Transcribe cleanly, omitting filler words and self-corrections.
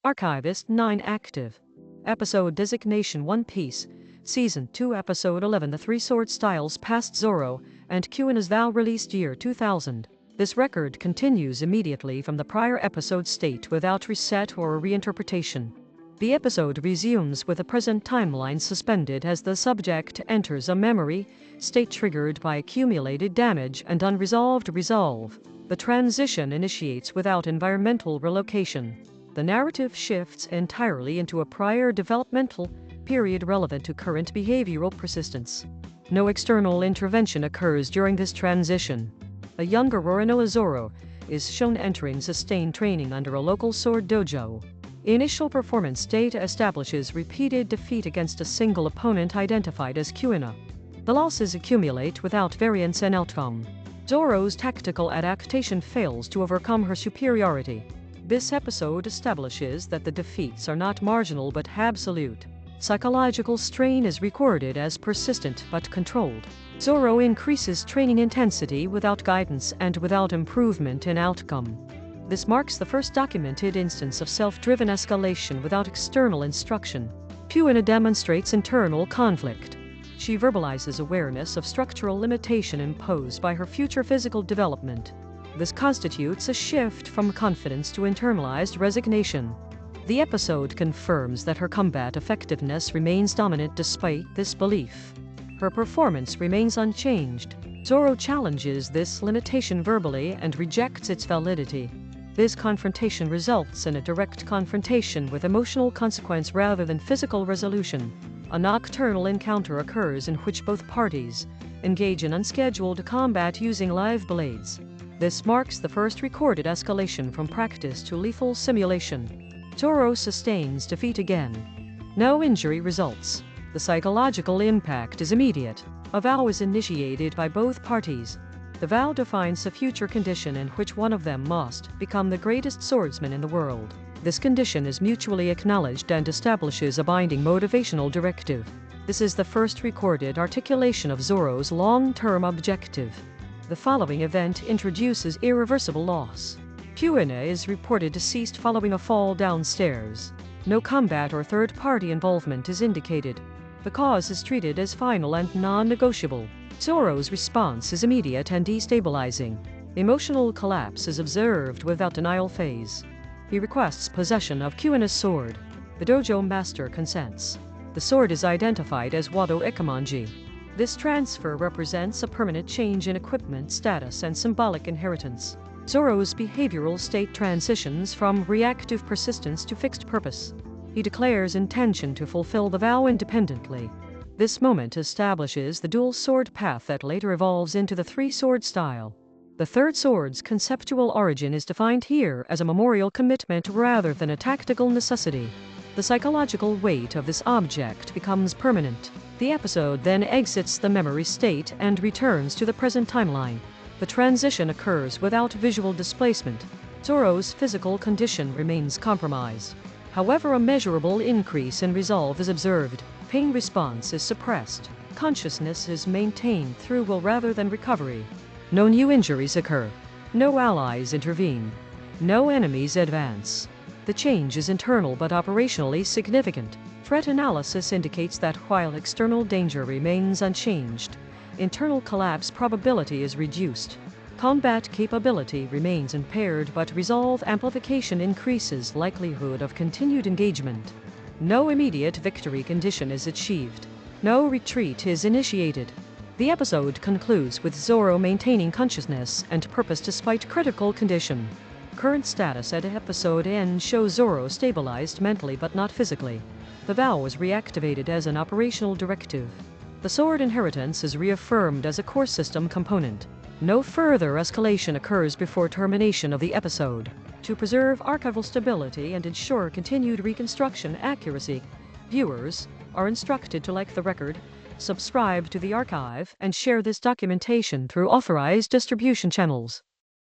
Archivist 9 active. Episode designation One Piece. Season 2 Episode 11 The Three Sword Styles past Zoro and Kuina's vow released year 2000. This record continues immediately from the prior episode state without reset or reinterpretation. The episode resumes with the present timeline suspended as the subject enters a memory state triggered by accumulated damage and unresolved resolve. The transition initiates without environmental relocation. The narrative shifts entirely into a prior developmental period relevant to current behavioral persistence. No external intervention occurs during this transition. A younger Roronoa Zoro is shown entering sustained training under a local sword dojo. Initial performance data establishes repeated defeat against a single opponent identified as Kuina. The losses accumulate without variance in outcome. Zoro's tactical adaptation fails to overcome her superiority. This episode establishes that the defeats are not marginal but absolute. Psychological strain is recorded as persistent but controlled. Zoro increases training intensity without guidance and without improvement in outcome. This marks the first documented instance of self-driven escalation without external instruction. Kuina demonstrates internal conflict. She verbalizes awareness of structural limitation imposed by her future physical development. This constitutes a shift from confidence to internalized resignation. The episode confirms that her combat effectiveness remains dominant despite this belief. Her performance remains unchanged. Zoro challenges this limitation verbally and rejects its validity. This confrontation results in a direct confrontation with emotional consequence rather than physical resolution. A nocturnal encounter occurs in which both parties engage in unscheduled combat using live blades. This marks the first recorded escalation from practice to lethal simulation. Zoro sustains defeat again. No injury results. The psychological impact is immediate. A vow is initiated by both parties. The vow defines a future condition in which one of them must become the greatest swordsman in the world. This condition is mutually acknowledged and establishes a binding motivational directive. This is the first recorded articulation of Zoro's long-term objective. The following event introduces irreversible loss. Kuina is reported deceased following a fall downstairs. No combat or third-party involvement is indicated. The cause is treated as final and non-negotiable. Zoro's response is immediate and destabilizing. Emotional collapse is observed without denial phase. He requests possession of Kuina's sword. The dojo master consents. The sword is identified as Wado Ikemonji. This transfer represents a permanent change in equipment status and symbolic inheritance. Zoro's behavioral state transitions from reactive persistence to fixed purpose. He declares intention to fulfill the vow independently. This moment establishes the dual sword path that later evolves into the three-sword style. The third sword's conceptual origin is defined here as a memorial commitment rather than a tactical necessity. The psychological weight of this object becomes permanent. The episode then exits the memory state and returns to the present timeline. The transition occurs without visual displacement. Zoro's physical condition remains compromised. However, a measurable increase in resolve is observed. Pain response is suppressed. Consciousness is maintained through will rather than recovery. No new injuries occur. No allies intervene. No enemies advance. The change is internal but operationally significant. Threat analysis indicates that while external danger remains unchanged, internal collapse probability is reduced. Combat capability remains impaired but resolve amplification increases likelihood of continued engagement. No immediate victory condition is achieved. No retreat is initiated. The episode concludes with Zoro maintaining consciousness and purpose despite critical condition. Current status at episode end shows Zoro stabilized mentally but not physically. The vow was reactivated as an operational directive. The sword inheritance is reaffirmed as a core system component. No further escalation occurs before termination of the episode. To preserve archival stability and ensure continued reconstruction accuracy, viewers are instructed to like the record, subscribe to the archive, and share this documentation through authorized distribution channels.